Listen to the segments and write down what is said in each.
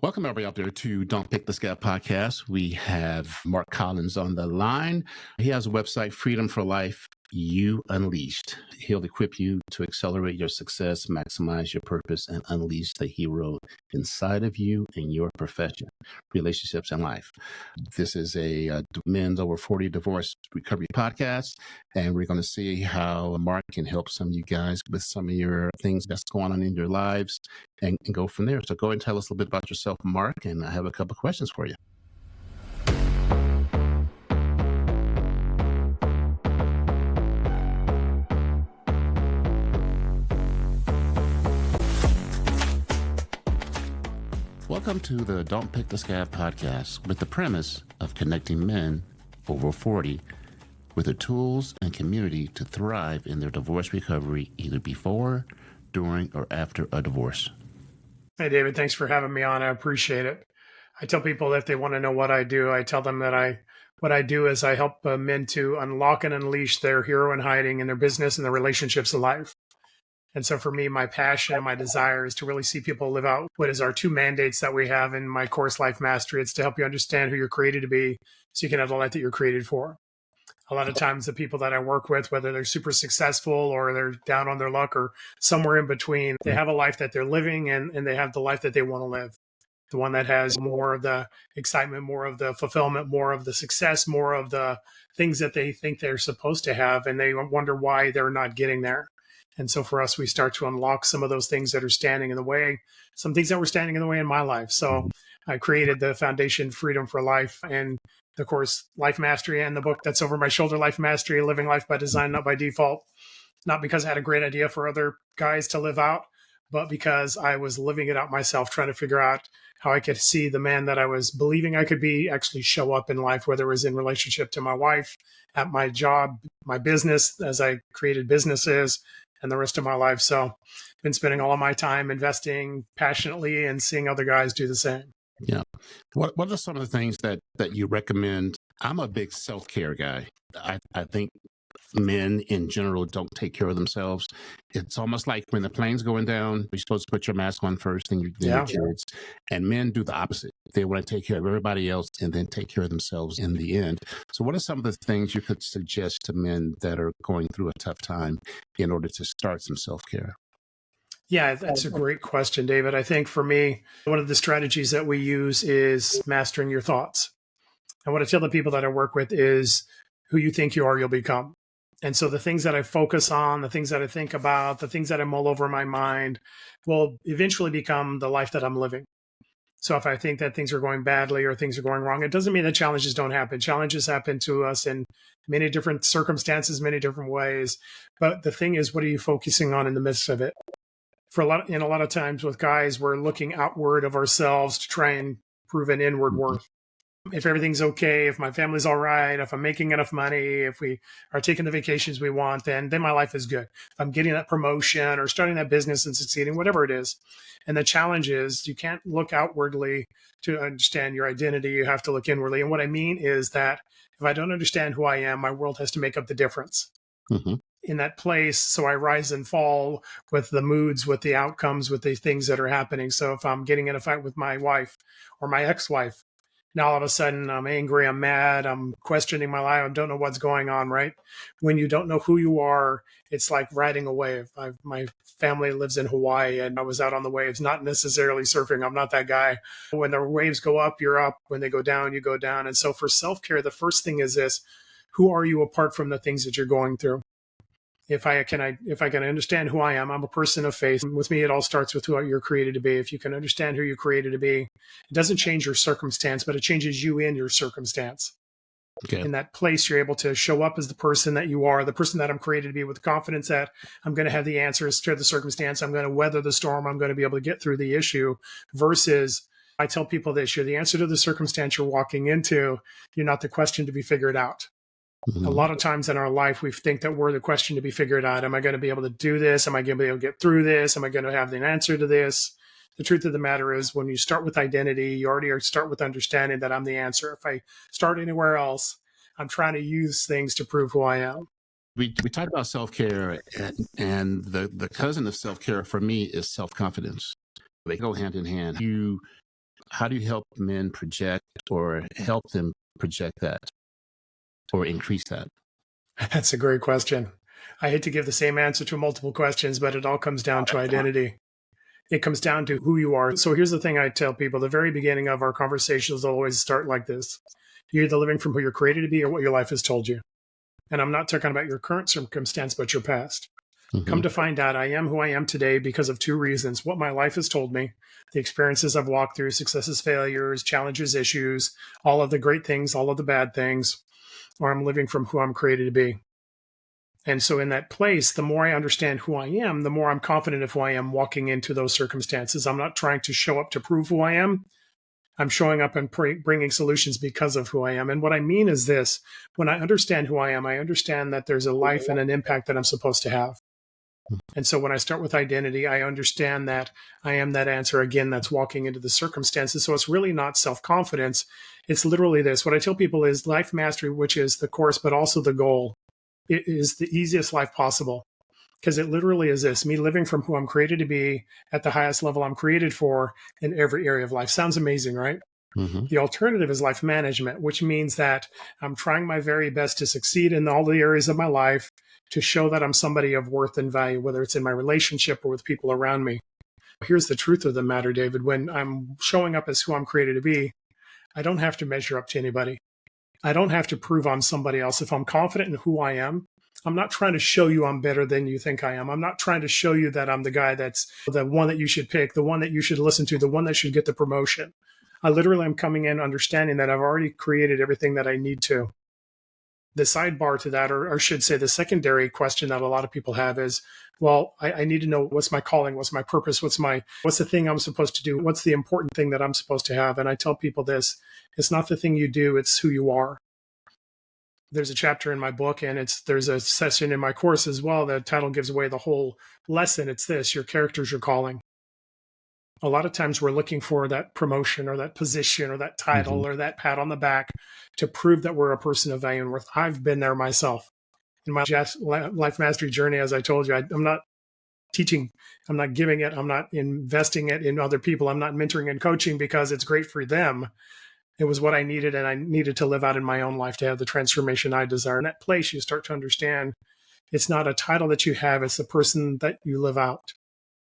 Welcome everybody out there to Don't Pick the Scab Podcast. We have Mark Collins on the line. He has a website, Freedom for Life, You Unleashed. He'll equip you to accelerate your success, maximize your purpose, and unleash the hero inside of you in your profession, relationships, and life. This is a men's over 40 divorce recovery podcast, and we're going to see how Mark can help some of you guys with some of your things that's going on in your lives and go from there. So go ahead and tell us a little bit about yourself, Mark, and I have a couple of questions for you. Welcome to the Don't Pick the Scab podcast with the premise of connecting men over 40 with the tools and community to thrive in their divorce recovery either before, during, or after a divorce. Hey, David, thanks for having me on. I appreciate it. I tell people if they want to know what I do, I tell them that what I do is I help men to unlock and unleash their hero in hiding in their business and their relationships in life. And so for me, my passion and my desire is to really see people live out what is our two mandates that we have in my course, Life Mastery. It's to help you understand who you're created to be so you can have the life that you're created for. A lot of times the people that I work with, whether they're super successful or they're down on their luck or somewhere in between, they have a life that they're living and they have the life that they want to live. The one that has more of the excitement, more of the fulfillment, more of the success, more of the things that they think they're supposed to have. And they wonder why they're not getting there. And so for us, we start to unlock some of those things that are standing in the way, some things that were standing in the way in my life. So I created the foundation Freedom for Life and the course Life Mastery and the book that's over my shoulder, Life Mastery, Living Life by Design, Not by Default. Not because I had a great idea for other guys to live out, but because I was living it out myself, trying to figure out how I could see the man that I was believing I could be actually show up in life, whether it was in relationship to my wife, at my job, my business, as I created businesses, and the rest of my life. So I've been spending all of my time investing passionately and seeing other guys do the same. Yeah. What are some of the things that you recommend? I'm a big self-care guy. I think men in general don't take care of themselves. It's almost like when the plane's going down, you're supposed to put your mask on first, then your kids. And men do the opposite. They want to take care of everybody else and then take care of themselves in the end. So what are some of the things you could suggest to men that are going through a tough time in order to start some self-care? Yeah, that's a great question, David. I think for me, one of the strategies that we use is mastering your thoughts. And what I tell the people that I work with is who you think you are, you'll become. And so the things that I focus on, the things that I think about, the things that I mull over in my mind will eventually become the life that I'm living. So if I think that things are going badly or things are going wrong, it doesn't mean that challenges don't happen. Challenges happen to us in many different circumstances, many different ways. But the thing is, what are you focusing on in the midst of it? A lot of times with guys, we're looking outward of ourselves to try and prove an inward worth. If everything's okay, if my family's all right, if I'm making enough money, if we are taking the vacations we want, then my life is good. If I'm getting that promotion or starting that business and succeeding, whatever it is. And the challenge is you can't look outwardly to understand your identity. You have to look inwardly. And what I mean is that if I don't understand who I am, my world has to make up the difference. Mm-hmm. In that place. So I rise and fall with the moods, with the outcomes, with the things that are happening. So if I'm getting in a fight with my wife or my ex-wife, now all of a sudden I'm angry, I'm mad, I'm questioning my life, I don't know what's going on, right? When you don't know who you are, it's like riding a wave. My family lives in Hawaii and I was out on the waves, not necessarily surfing. I'm not that guy. When the waves go up, you're up. When they go down, you go down. And so for self-care, the first thing is this: who are you apart from the things that you're going through? If I can understand who I am, I'm a person of faith. With me, it all starts with who you're created to be. If you can understand who you're created to be, it doesn't change your circumstance, but it changes you in your circumstance. Okay. In that place, you're able to show up as the person that you are, the person that I'm created to be, with confidence that I'm going to have the answers to the circumstance. I'm going to weather the storm. I'm going to be able to get through the issue. Versus, I tell people this: you're the answer to the circumstance you're walking into. You're not the question to be figured out. Mm-hmm. A lot of times in our life, we think that we're the question to be figured out. Am I going to be able to do this? Am I going to be able to get through this? Am I going to have the answer to this? The truth of the matter is, when you start with identity, you already start with understanding that I'm the answer. If I start anywhere else, I'm trying to use things to prove who I am. We talked about self-care, and the cousin of self-care for me is self-confidence. They go hand in hand. how do you help men project or help them project that or increase that? That's a great question. I hate to give the same answer to multiple questions, but it all comes down to identity. It comes down to who you are. So here's the thing I tell people. The very beginning of our conversations always start like this. You're either living from who you're created to be or what your life has told you. And I'm not talking about your current circumstance, but your past. Come to find out, I am who I am today because of two reasons. What my life has told me, the experiences I've walked through, successes, failures, challenges, issues, all of the great things, all of the bad things, or I'm living from who I'm created to be. And so in that place, the more I understand who I am, the more I'm confident of who I am walking into those circumstances. I'm not trying to show up to prove who I am. I'm showing up and bringing solutions because of who I am. And what I mean is this: when I understand who I am, I understand that there's a life and an impact that I'm supposed to have. And so when I start with identity, I understand that I am that answer again that's walking into the circumstances. So it's really not self-confidence. It's literally this. What I tell people is life mastery, which is the course, but also the goal. It is the easiest life possible because it literally is this: me living from who I'm created to be at the highest level I'm created for in every area of life. Sounds amazing, right? The alternative is life management, which means that I'm trying my very best to succeed in all the areas of my life to show that I'm somebody of worth and value, whether it's in my relationship or with people around me. Here's the truth of the matter, David. When I'm showing up as who I'm created to be, I don't have to measure up to anybody. I don't have to prove I'm somebody else. If I'm confident in who I am, I'm not trying to show you I'm better than you think I am. I'm not trying to show you that I'm the guy that's the one that you should pick, the one that you should listen to, the one that should get the promotion. I literally am coming in understanding that I've already created everything that I need to. The sidebar to that, or I should say the secondary question that a lot of people have is, well, I need to know what's my calling, what's my purpose, what's the thing I'm supposed to do, what's the important thing that I'm supposed to have. And I tell people this: it's not the thing you do, it's who you are. There's a chapter in my book, and there's a session in my course as well. The title gives away the whole lesson. It's this: your character's your calling. A lot of times we're looking for that promotion or that position or that title or that pat on the back to prove that we're a person of value and worth. I've been there myself in my life mastery journey. As I told you, I'm not teaching, I'm not giving it, I'm not investing it in other people. I'm not mentoring and coaching because it's great for them. It was what I needed, and I needed to live out in my own life to have the transformation I desire. In that place, you start to understand it's not a title that you have, it's the person that you live out.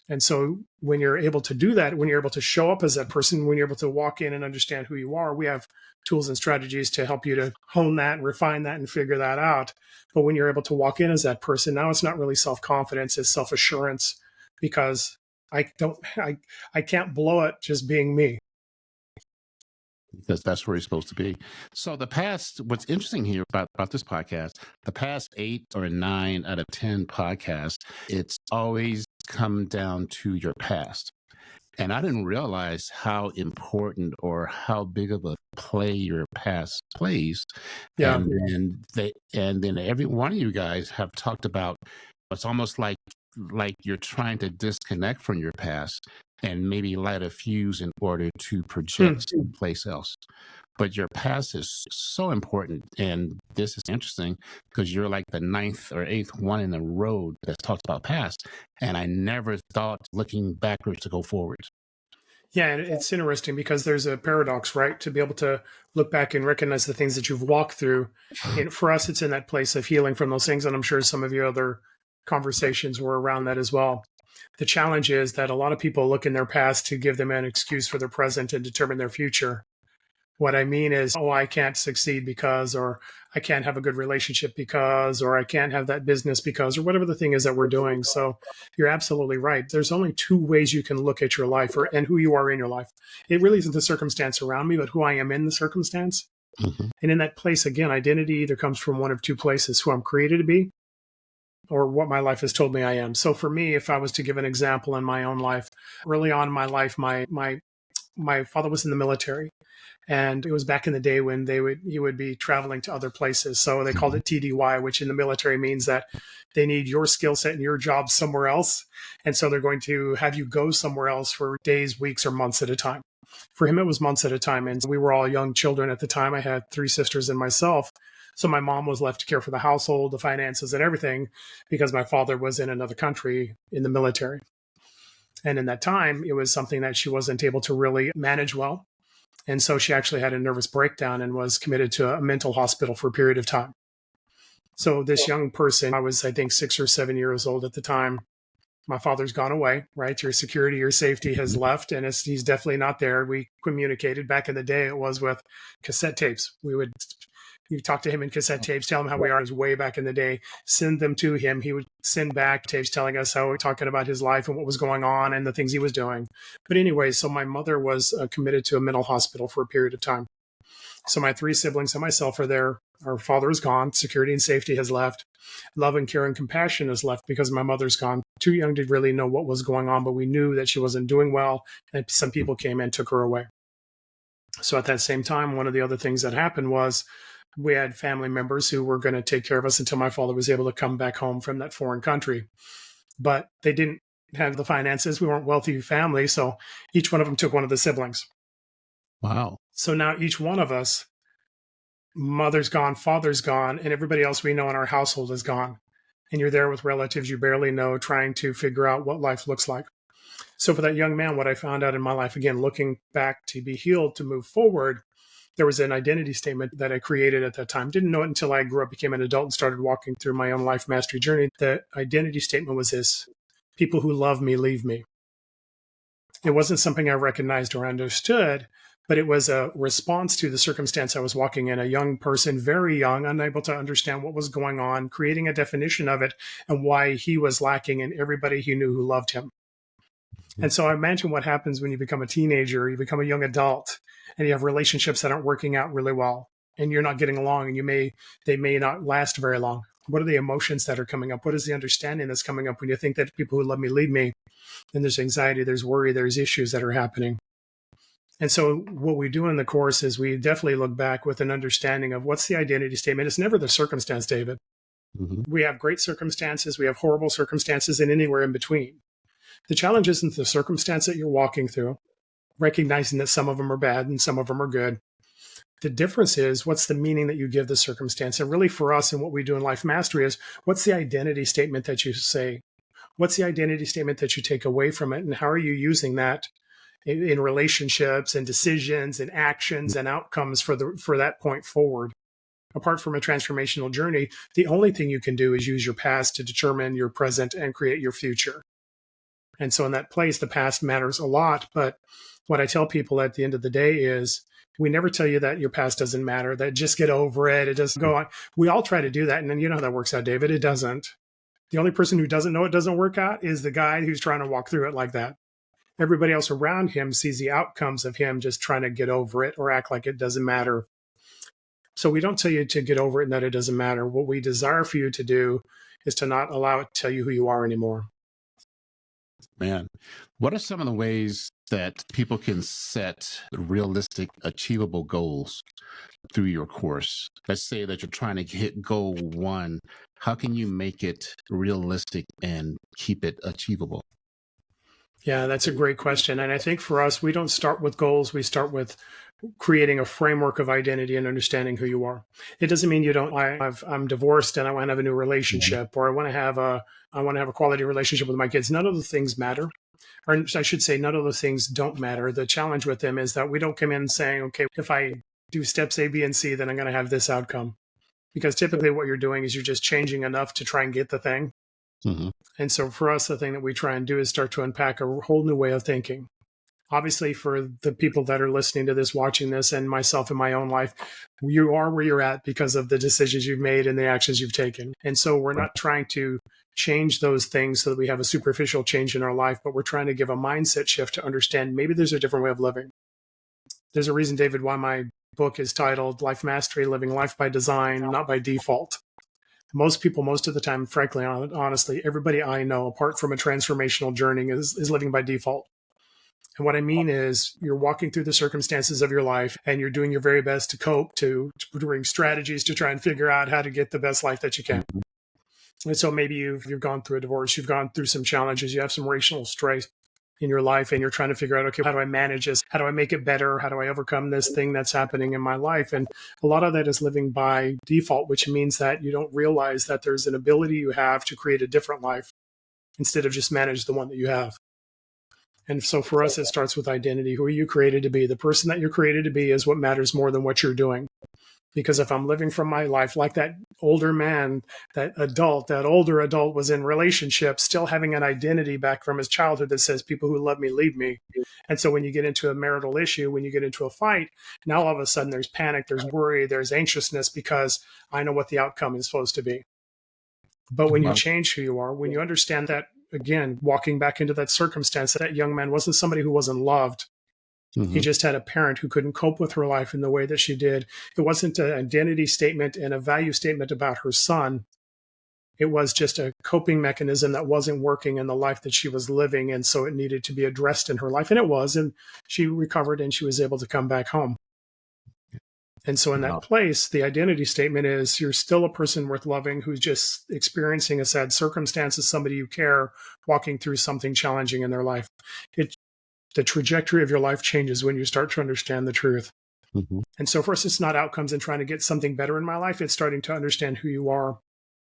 And so when you're able to do that, when you're able to show up as that person, when you're able to walk in and understand who you are, we have tools and strategies to help you to hone that and refine that and figure that out. But when you're able to walk in as that person, now it's not really self-confidence, it's self-assurance, because I can't blow it just being me. Because that's where you're supposed to be. So what's interesting here about this podcast, the past 8 or 9 out of 10 podcasts, it's always come down to your past. And I didn't realize how important or how big of a play your past plays. Yeah. And then every one of you guys have talked about, it's almost like you're trying to disconnect from your past and maybe light a fuse in order to project someplace else. But your past is so important. And this is interesting because you're like the 9th or 8th one in a row that talks about past. And I never thought looking backwards to go forward. Yeah, and it's interesting because there's a paradox, right? To be able to look back and recognize the things that you've walked through. And for us, it's in that place of healing from those things. And I'm sure some of your other conversations were around that as well. The challenge is that a lot of people look in their past to give them an excuse for their present and determine their future. What I mean is, I can't succeed because, or I can't have a good relationship because, or I can't have that business because, or whatever the thing is that we're doing. So you're absolutely right. There's only 2 ways you can look at your life and who you are in your life. It really isn't the circumstance around me, but who I am in the circumstance. And in that place, again, identity either comes from one of 2 places: who I'm created to be or what my life has told me I am. So for me, if I was to give an example in my own life, early on in my life, my father was in the military. And it was back in the day when he would be traveling to other places. So they called it TDY, which in the military means that they need your skill set and your job somewhere else. And so they're going to have you go somewhere else for days, weeks, or months at a time. For him, it was months at a time. And we were all young children at the time. I had 3 sisters and myself. So my mom was left to care for the household, the finances, and everything because my father was in another country in the military. And in that time, it was something that she wasn't able to really manage well. And so she actually had a nervous breakdown and was committed to a mental hospital for a period of time. So this young person, I was, I think, 6 or 7 years old at the time. My father's gone away, right? Your security, your safety has left, and he's definitely not there. We communicated back in the day. It was with cassette tapes. You talk to him in cassette tapes, tell him how we are. It was way back in the day. Send them to him. He would send back tapes telling us how we're talking about his life and what was going on and the things he was doing. But anyway, so my mother was committed to a mental hospital for a period of time. So my 3 siblings and myself are there. Our father is gone. Security and safety has left. Love and care and compassion has left because my mother's gone. Too young to really know what was going on, but we knew that she wasn't doing well. And some people came and took her away. So at that same time, one of the other things that happened was we had family members who were going to take care of us until my father was able to come back home from that foreign country. But they didn't have the finances. We weren't a wealthy family. So each one of them took one of the siblings. Wow. So now each one of us, mother's gone, father's gone, and everybody else we know in our household is gone. And you're there with relatives you barely know, trying to figure out what life looks like. So for that young man, what I found out in my life, again, looking back to be healed, to move forward, there was an identity statement that I created at that time. Didn't know it until I grew up, became an adult, and started walking through my own life mastery journey. The identity statement was this: people who love me, leave me. It wasn't something I recognized or understood, but it was a response to the circumstance I was walking in. A young person, very young, unable to understand what was going on, creating a definition of it and why he was lacking in everybody he knew who loved him. And so I imagine what happens when you become a teenager, you become a young adult, and you have relationships that aren't working out really well, and you're not getting along, and they may not last very long. What are the emotions that are coming up? What is the understanding that's coming up when you think that people who love me leave me? And there's anxiety, there's worry, there's issues that are happening. And so what we do in the course is we definitely look back with an understanding of what's the identity statement. It's never the circumstance, David. Mm-hmm. We have great circumstances, we have horrible circumstances, and anywhere in between. The challenge isn't the circumstance that you're walking through, recognizing that some of them are bad and some of them are good. The difference is what's the meaning that you give the circumstance. And really for us and what we do in Life Mastery is what's the identity statement that you say? What's the identity statement that you take away from it? And how are you using that in relationships and decisions and actions and outcomes for that point forward? Apart from a transformational journey, the only thing you can do is use your past to determine your present and create your future. And so in that place, the past matters a lot. But what I tell people at the end of the day is we never tell you that your past doesn't matter, that just get over it. It doesn't go on. We all try to do that. And then you know how that works out, David. It doesn't. The only person who doesn't know it doesn't work out is the guy who's trying to walk through it like that. Everybody else around him sees the outcomes of him just trying to get over it or act like it doesn't matter. So we don't tell you to get over it and that it doesn't matter. What we desire for you to do is to not allow it to tell you who you are anymore. Man, what are some of the ways that people can set realistic, achievable goals through your course? Let's say that you're trying to hit goal 1. How can you make it realistic and keep it achievable? Yeah, that's a great question. And I think for us, we don't start with goals. We start with creating a framework of identity and understanding who you are. It doesn't mean you don't. I'm divorced and I want to have a new relationship, or I want to have a quality relationship with my kids. None of the things matter, or I should say, none of those things don't matter. The challenge with them is that we don't come in saying, okay, if I do steps A, B, and C, then I'm going to have this outcome. Because typically, what you're doing is you're just changing enough to try and get the thing. Mm-hmm. And so for us, the thing that we try and do is start to unpack a whole new way of thinking. Obviously, for the people that are listening to this, watching this, and myself in my own life, you are where you're at because of the decisions you've made and the actions you've taken. And so we're not trying to change those things so that we have a superficial change in our life, but we're trying to give a mindset shift to understand maybe there's a different way of living. There's a reason, David, why my book is titled Life Mastery, Living Life by Design, Not by Default. Most people, most of the time, frankly, honestly, everybody I know, apart from a transformational journey, is living by default. And what I mean is you're walking through the circumstances of your life and you're doing your very best to cope, to bring strategies to try and figure out how to get the best life that you can. And so maybe you've gone through a divorce, you've gone through some challenges, you have some relational strife in your life, and you're trying to figure out, okay, how do I manage this? How do I make it better? How do I overcome this thing that's happening in my life? And a lot of that is living by default, which means that you don't realize that there's an ability you have to create a different life instead of just manage the one that you have. And so for us, it starts with identity. Who are you created to be? The person that you're created to be is what matters more than what you're doing. Because if I'm living from my life like that older man, that older adult was in relationships, still having an identity back from his childhood that says people who love me leave me. And so when you get into a marital issue, when you get into a fight, now all of a sudden there's panic, there's worry, there's anxiousness because I know what the outcome is supposed to be. But when you change who you are, when you understand that, again, walking back into that circumstance, that young man wasn't somebody who wasn't loved. He just had a parent who couldn't cope with her life in the way that she did. It wasn't an identity statement and a value statement about her son. It was just a coping mechanism that wasn't working in the life that she was living. And so it needed to be addressed in her life. And it was. And she recovered and she was able to come back home. And so in that place, the identity statement is you're still a person worth loving who's just experiencing a sad circumstance as somebody you care, walking through something challenging in their life. The trajectory of your life changes when you start to understand the truth. And so for us, it's not outcomes and trying to get something better in my life. It's starting to understand who you are.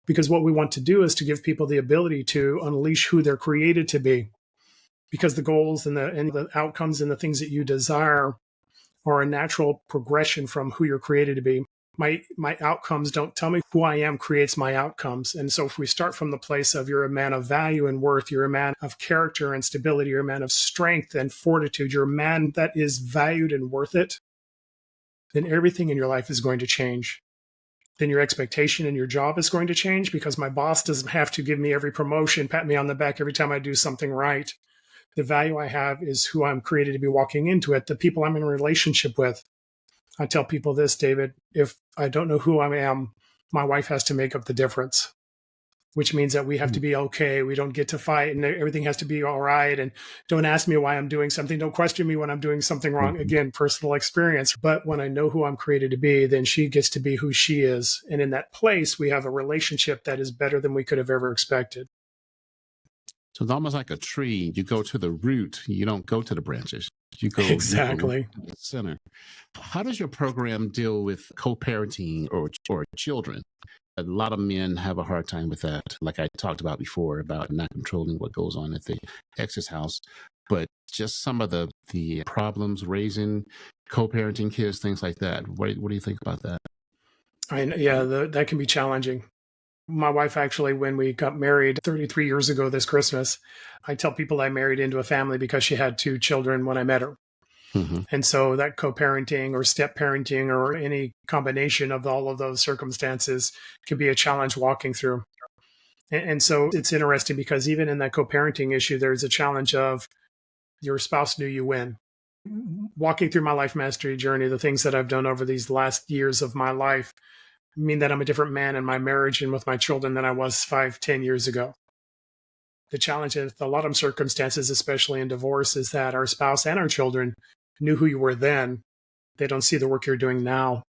Because what we want to do is to give people the ability to unleash who they're created to be. Because the goals and the outcomes and the things that you desire are a natural progression from who you're created to be. My outcomes don't tell me who I am creates my outcomes. And so if we start from the place of you're a man of value and worth, you're a man of character and stability, you're a man of strength and fortitude, you're a man that is valued and worth it, then everything in your life is going to change. Then your expectation in your job is going to change because my boss doesn't have to give me every promotion, pat me on the back every time I do something right. The value I have is who I'm created to be walking into it, the people I'm in a relationship with. I tell people this, David, if I don't know who I am, my wife has to make up the difference, which means that we have to be okay. We don't get to fight and everything has to be all right. And don't ask me why I'm doing something. Don't question me when I'm doing something wrong. Again, personal experience. But when I know who I'm created to be, then she gets to be who she is. And in that place, we have a relationship that is better than we could have ever expected. So it's almost like a tree. You go to the root. You don't go to the branches. You go exactly to the center. How does your program deal with co-parenting or children? A lot of men have a hard time with that. Like I talked about before, about not controlling what goes on at the ex's house. But just some of the problems raising co-parenting kids, things like that. What do you think about that? That can be challenging. My wife, actually, when we got married 33 years ago this Christmas, I tell people I married into a family because she had 2 children when I met her. And so that co-parenting or step parenting or any combination of all of those circumstances can be a challenge walking through. And so it's interesting because even in that co-parenting issue, there's a challenge of your spouse knew you when. Walking through my life mastery journey, the things that I've done over these last years of my life mean that I'm a different man in my marriage and with my children than I was 5-10 years ago. The challenge in a lot of circumstances, especially in divorce, is that our spouse and our children knew who you were then. They don't see the work you're doing now.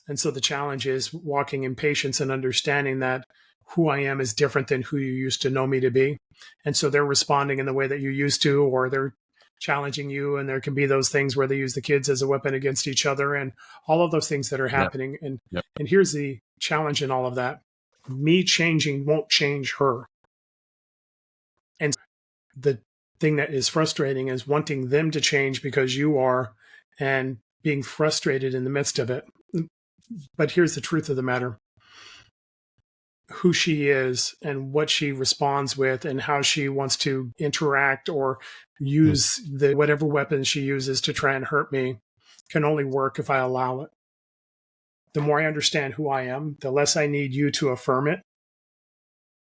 And so the challenge is walking in patience and understanding that who I am is different than who you used to know me to be. And so they're responding in the way that you used to, or they're challenging you. And there can be those things where they use the kids as a weapon against each other and all of those things that are happening. And here's the challenge in all of that. Me changing won't change her. And the thing that is frustrating is wanting them to change because you are and being frustrated in the midst of it. But here's the truth of the matter. Who she is and what she responds with and how she wants to interact or use the whatever weapon she uses to try and hurt me can only work if I allow it. The more I understand who I am, the less I need you to affirm it.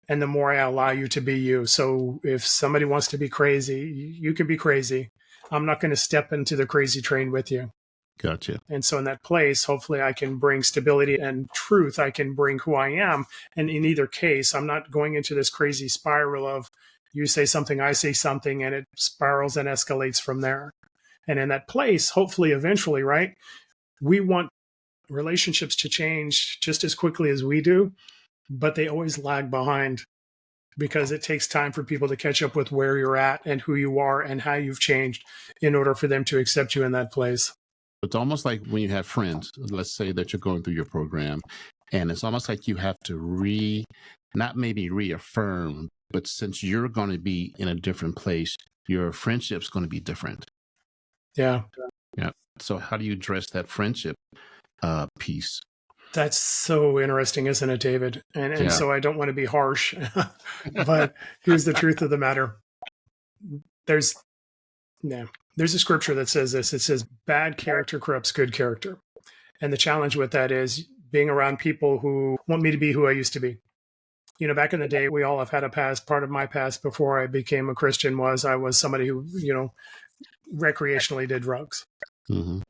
And the more I allow you to be you. So if somebody wants to be crazy, you can be crazy. I'm not going to step into the crazy train with you. Gotcha. And so in that place, hopefully I can bring stability and truth. I can bring who I am. And in either case, I'm not going into this crazy spiral of you say something, I say something, and it spirals and escalates from there. And in that place, hopefully, eventually, right, we want relationships to change just as quickly as we do, but they always lag behind because it takes time for people to catch up with where you're at and who you are and how you've changed in order for them to accept you in that place. It's almost like when you have friends, let's say that you're going through your program, and it's almost like you have to not maybe reaffirm, but since you're going to be in a different place, your friendship's going to be different. Yeah. Yeah. So how do you address that friendship piece? That's so interesting, isn't it, David? And Yeah. so I don't want to be harsh, but here's the truth of the matter. There's a scripture that says this. It says, bad character corrupts good character. And the challenge with that is being around people who want me to be who I used to be. You know, back in the day, we all have had a past. Part of my past before I became a Christian was I was somebody who, recreationally did drugs. Mm-hmm.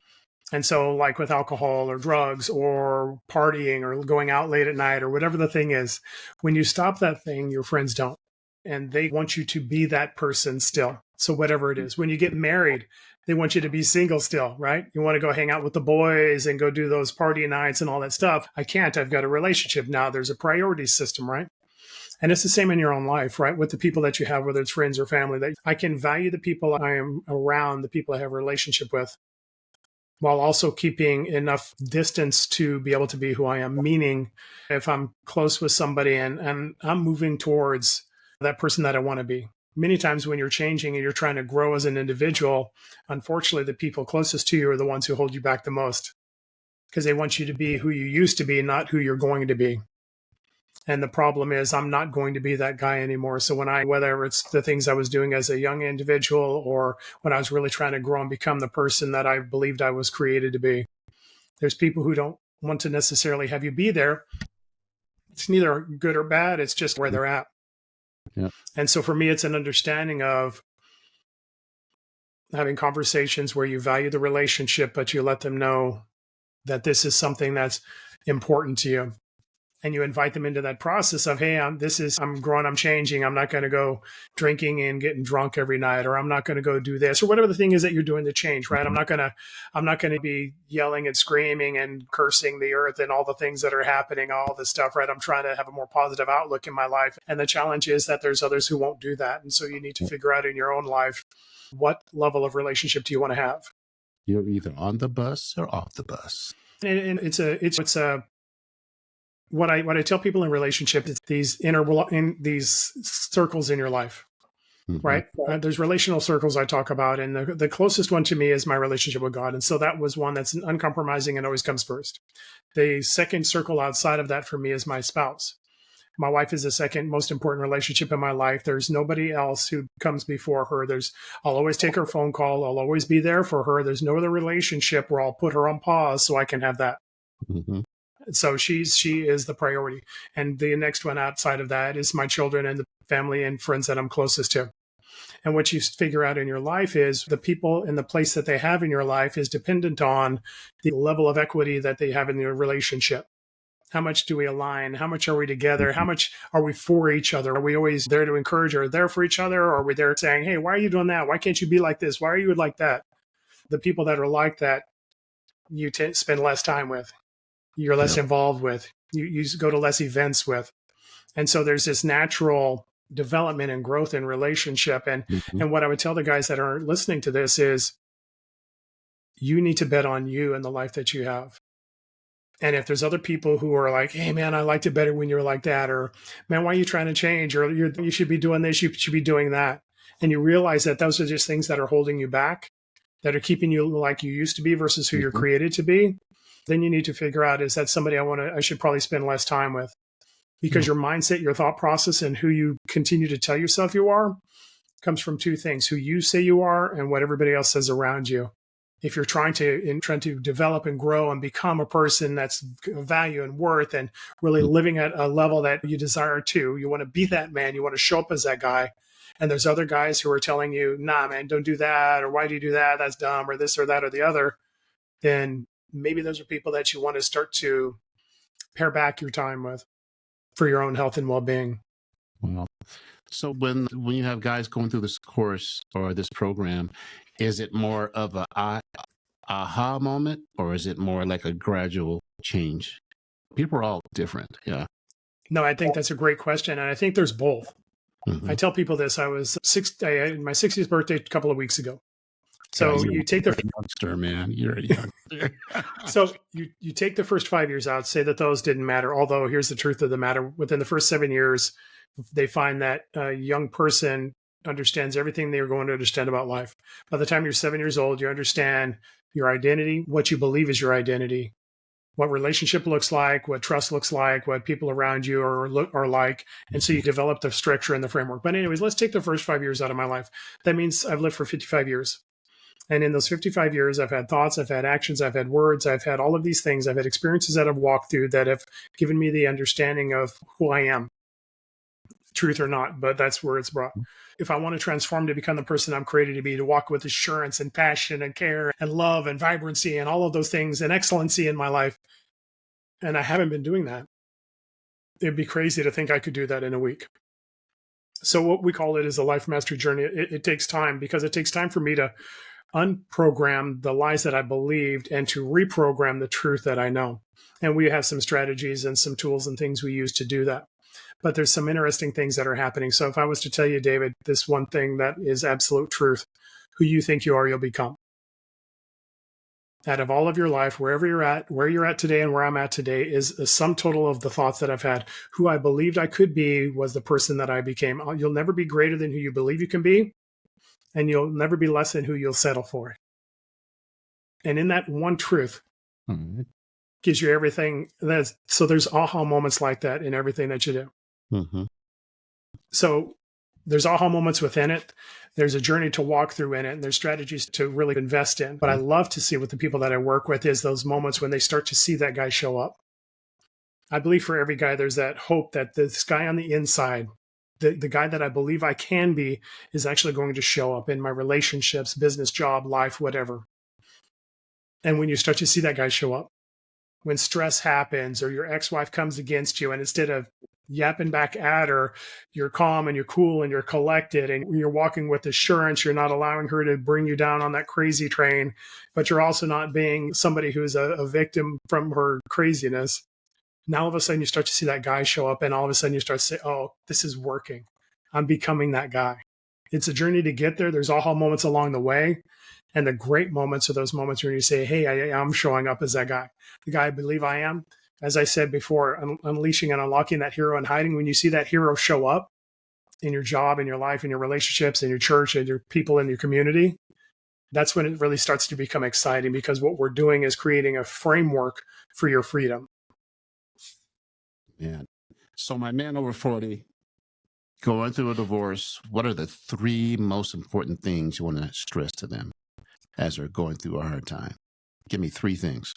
And so like with alcohol or drugs or partying or going out late at night or whatever the thing is, when you stop that thing, your friends don't. And they want you to be that person still. So whatever it is, when you get married, they want you to be single still, right? You want to go hang out with the boys and go do those party nights and all that stuff. I can't. I've got a relationship now. There's a priority system, right? And it's the same in your own life, right? With the people that you have, whether it's friends or family, that I can value the people I am around, the people I have a relationship with, while also keeping enough distance to be able to be who I am. Meaning, if I'm close with somebody and I'm moving towards that person that I want to be. Many times when you're changing and you're trying to grow as an individual, unfortunately, the people closest to you are the ones who hold you back the most because they want you to be who you used to be, not who you're going to be. And the problem is I'm not going to be that guy anymore. So whether it's the things I was doing as a young individual or when I was really trying to grow and become the person that I believed I was created to be, there's people who don't want to necessarily have you be there. It's neither good or bad. It's just where they're at. Yeah. And so for me, it's an understanding of having conversations where you value the relationship, but you let them know that this is something that's important to you. And you invite them into that process of, hey, I'm growing, I'm changing. I'm not going to go drinking and getting drunk every night, or I'm not going to go do this, or whatever the thing is that you're doing to change, right? I'm not going to be yelling and screaming and cursing the earth and all the things that are happening, all this stuff, right? I'm trying to have a more positive outlook in my life. And the challenge is that there's others who won't do that. And so you need to figure out in your own life, what level of relationship do you want to have? You're either on the bus or off the bus. And what I tell people in relationship is these circles in your life, Mm-hmm. right? There's relational circles I talk about, and the closest one to me is my relationship with God. And so that was one that's uncompromising and always comes first. The second circle outside of that for me is my spouse. My wife is the second most important relationship in my life. There's nobody else who comes before her. I'll always take her phone call. I'll always be there for her. There's no other relationship where I'll put her on pause so I can have that. Mm-hmm. So she is the priority. And the next one outside of that is my children and the family and friends that I'm closest to. And what you figure out in your life is the people and the place that they have in your life is dependent on the level of equity that they have in your relationship. How much do we align? How much are we together? How much are we for each other? Are we always there to encourage or there for each other? Or are we there saying, hey, why are you doing that? Why can't you be like this? Why are you like that? The people that are like that, you spend less time with. You're less involved with, you go to less events with. And so there's this natural development and growth in relationship. And what I would tell the guys that are listening to this is you need to bet on you and the life that you have. And if there's other people who are like, hey, man, I liked it better when you were like that, or man, why are you trying to change? Or you should be doing this, you should be doing that. And you realize that those are just things that are holding you back, that are keeping you like you used to be versus who you're created to be. Then you need to figure out, is that somebody I should probably spend less time with? Because your mindset, your thought process, and who you continue to tell yourself you are comes from two things: who you say you are and what everybody else says around you. If you're trying to develop and grow and become a person that's of value and worth and really living at a level that you desire to, you want to be that man, you want to show up as that guy. And there's other guys who are telling you, nah, man, don't do that, or why do you do that? That's dumb, or this or that or the other. Then maybe those are people that you want to start to pare back your time with for your own health and well-being. Well, so when you have guys going through this course or this program, is it more of a aha moment, or is it more like a gradual change? People are all different. Yeah. No, I think that's a great question. And I think there's both. Mm-hmm. I tell people this. I had my 60th birthday a couple of weeks ago. So Yeah, you take the youngster, man. You're a youngster. So you take the first 5 years out, say that those didn't matter. Although here's the truth of the matter: within the first 7 years, they find that a young person understands everything that you're going to understand about life. By the time you're 7 years old, you understand your identity, what you believe is your identity, what relationship looks like, what trust looks like, what people around you are like. And so you develop the structure and the framework. But anyways, let's take the first 5 years out of my life. That means I've lived for 55 years. And in those 55 years, I've had thoughts, I've had actions, I've had words, I've had all of these things. I've had experiences that I've walked through that have given me the understanding of who I am, truth or not, but that's where it's brought. If I want to transform to become the person I'm created to be, to walk with assurance and passion and care and love and vibrancy and all of those things and excellency in my life, and I haven't been doing that, it'd be crazy to think I could do that in a week. So what we call it is a life mastery journey. It takes time, because it takes time for me to unprogram the lies that I believed and to reprogram the truth that I know. And we have some strategies and some tools and things we use to do that. But there's some interesting things that are happening. So if I was to tell you, David, this one thing that is absolute truth, who you think you are, you'll become. Out of all of your life, wherever you're at, where you're at today and where I'm at today is a sum total of the thoughts that I've had. Who I believed I could be was the person that I became. You'll never be greater than who you believe you can be, and you'll never be less than who you'll settle for. And in that one truth gives you everything. So there's aha moments like that in everything that you do. Mm-hmm. So there's aha moments within it. There's a journey to walk through in it, and there's strategies to really invest in. But I love to see with the people that I work with is those moments when they start to see that guy show up. I believe for every guy, there's that hope that this guy on the inside, the guy that I believe I can be, is actually going to show up in my relationships, business, job, life, whatever. And when you start to see that guy show up, when stress happens or your ex-wife comes against you, and instead of yapping back at her, you're calm and you're cool and you're collected and you're walking with assurance, you're not allowing her to bring you down on that crazy train, but you're also not being somebody who's a victim from her craziness. Now all of a sudden you start to see that guy show up, and all of a sudden you start to say, oh, this is working. I'm becoming that guy. It's a journey to get there. There's aha moments along the way. And the great moments are those moments when you say, hey, I'm showing up as that guy, the guy I believe I am. As I said before, unleashing and unlocking that hero and hiding. When you see that hero show up in your job, in your life, in your relationships, in your church, and your people in your community, that's when it really starts to become exciting, because what we're doing is creating a framework for your freedom. Yeah. So my man over 40, going through a divorce, what are the 3 most important things you want to stress to them as they're going through a hard time? Give me 3 things.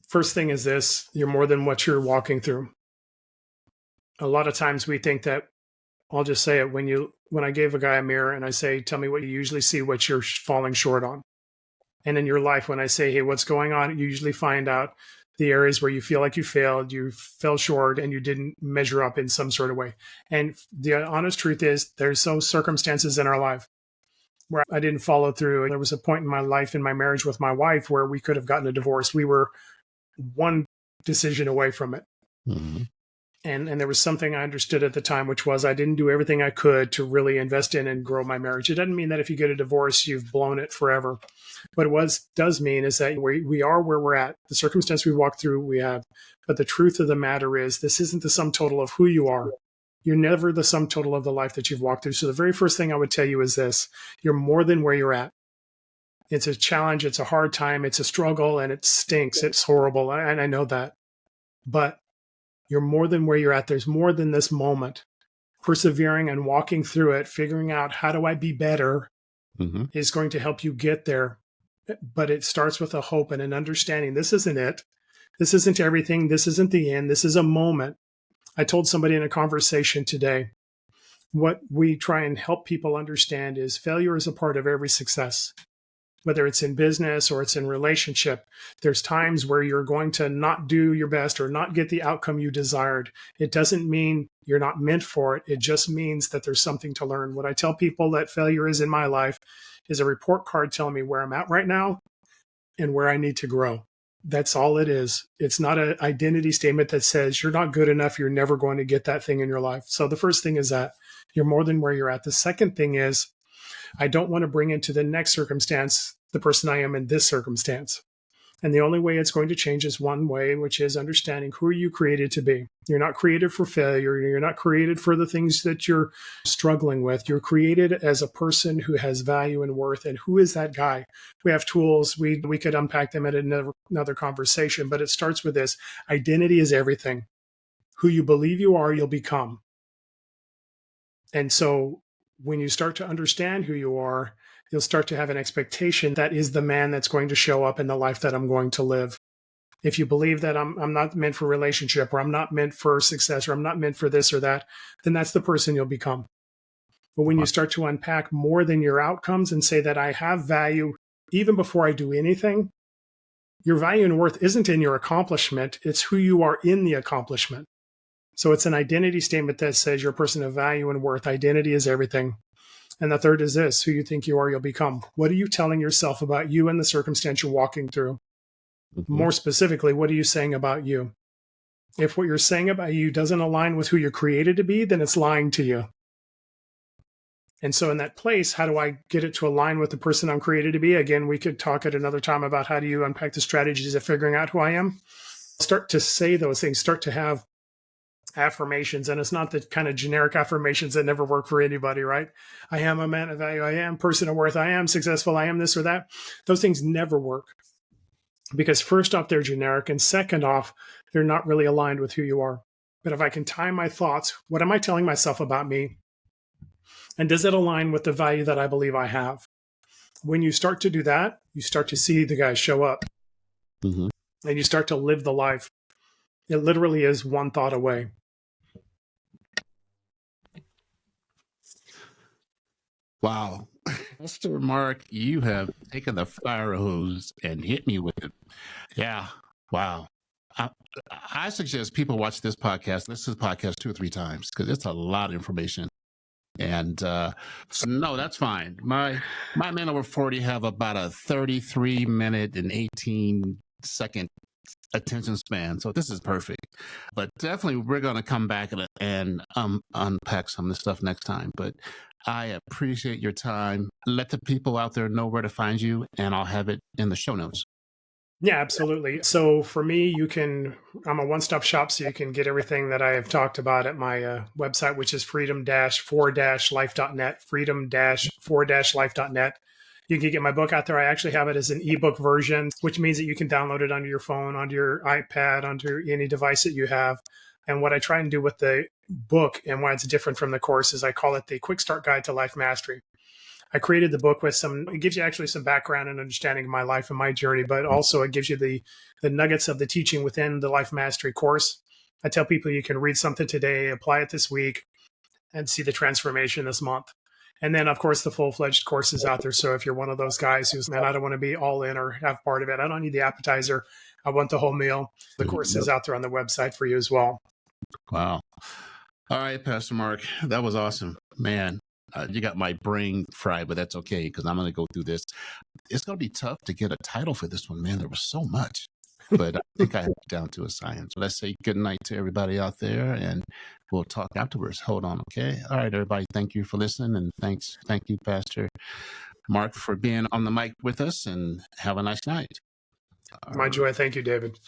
First thing is this: you're more than what you're walking through. A lot of times we think that, I'll just say it, when I gave a guy a mirror and I say, tell me what you usually see, what you're falling short on. And in your life, when I say, hey, what's going on? You usually find out the areas where you feel like you fell short, and you didn't measure up in some sort of way. And the honest truth is, there's some circumstances in our life where I didn't follow through. There was a point in my life, in my marriage with my wife, where we could have gotten a divorce. We were one decision away from it. Mm-hmm. And there was something I understood at the time, which was I didn't do everything I could to really invest in and grow my marriage. It doesn't mean that if you get a divorce, you've blown it forever. What it does mean is that we are where we're at. The circumstance we walk through, we have. But the truth of the matter is, this isn't the sum total of who you are. You're never the sum total of the life that you've walked through. So the very first thing I would tell you is this: you're more than where you're at. It's a challenge. It's a hard time. It's a struggle, and it stinks. It's horrible. And I know that. But you're more than where you're at. There's more than this moment. Persevering and walking through it, figuring out how do I be better, is going to help you get there. But it starts with a hope and an understanding. This isn't it. This isn't everything. This isn't the end. This is a moment. I told somebody in a conversation today, what we try and help people understand is failure is a part of every success. Whether it's in business or it's in relationship, there's times where you're going to not do your best or not get the outcome you desired. It doesn't mean you're not meant for it. It just means that there's something to learn. What I tell people that failure is in my life is a report card telling me where I'm at right now and where I need to grow. That's all it is. It's not an identity statement that says you're not good enough, you're never going to get that thing in your life. So the first thing is that you're more than where you're at. The second thing is, I don't want to bring into the next circumstance the person I am in this circumstance. And the only way it's going to change is one way, which is understanding who are you created to be. You're not created for failure. You're not created for the things that you're struggling with. You're created as a person who has value and worth. And who is that guy? We have tools. We could unpack them at another conversation, but it starts with this. Identity is everything. Who you believe you are, you'll become. And so when you start to understand who you are, you'll start to have an expectation that is the man that's going to show up in the life that I'm going to live. If you believe that I'm not meant for relationship, or I'm not meant for success, or I'm not meant for this or that, then that's the person you'll become. But when you start to unpack more than your outcomes and say that I have value even before I do anything, your value and worth isn't in your accomplishment. It's who you are in the accomplishment. So it's an identity statement that says you're a person of value and worth. Identity is everything. And the third is this: who you think you are, you'll become. What are you telling yourself about you and the circumstance you're walking through? Mm-hmm. More specifically, what are you saying about you? If what you're saying about you doesn't align with who you're created to be, then it's lying to you. And so in that place, how do I get it to align with the person I'm created to be? Again, we could talk at another time about how do you unpack the strategies of figuring out who I am. Start to say those things, start to have affirmations. And it's not the kind of generic affirmations that never work for anybody, right? I am a man of value. I am person of worth. I am successful. I am this or that. Those things never work because first off, they're generic. And second off, they're not really aligned with who you are. But if I can tie my thoughts, what am I telling myself about me? And does it align with the value that I believe I have? When you start to do that, you start to see the guys show up. Mm-hmm. And you start to live the life. It literally is one thought away. Wow. Mr. Mark, you have taken the fire hose and hit me with it. Yeah. Wow. I suggest people watch this podcast, listen to the podcast 2 or 3 times because it's a lot of information. And so no, that's fine. My men over 40 have about a 33-minute and 18-second attention span. So this is perfect. But definitely we're going to come back and unpack some of this stuff next time. But I appreciate your time. Let the people out there know where to find you, and I'll have it in the show notes. Yeah, absolutely. So for me, I'm a one-stop shop, so you can get everything that I have talked about at my website, which is freedom-4-life.net, freedom-4-life.net. You can get my book out there. I actually have it as an ebook version, which means that you can download it onto your phone, onto your iPad, onto any device that you have. And what I try and do with the book and why it's different from the course is I call it the Quick Start Guide to Life Mastery. I created the book with it gives you actually some background and understanding of my life and my journey, but also it gives you the nuggets of the teaching within the Life Mastery course. I tell people you can read something today, apply it this week, and see the transformation this month. And then, of course, the full-fledged course is out there. So if you're one of those guys who's, man, I don't want to be all in or have part of it, I don't need the appetizer, I want the whole meal, the course is out there on the website for you as well. Wow. All right, Pastor Mark, that was awesome. Man, you got my brain fried, but that's okay because I'm going to go through this. It's going to be tough to get a title for this one, man. There was so much, but I think I have it down to a science. Let's say good night to everybody out there, and we'll talk afterwards. Hold on, okay? All right, everybody, thank you for listening, and thank you, Pastor Mark, for being on the mic with us, and have a nice night. My joy. Thank you, David.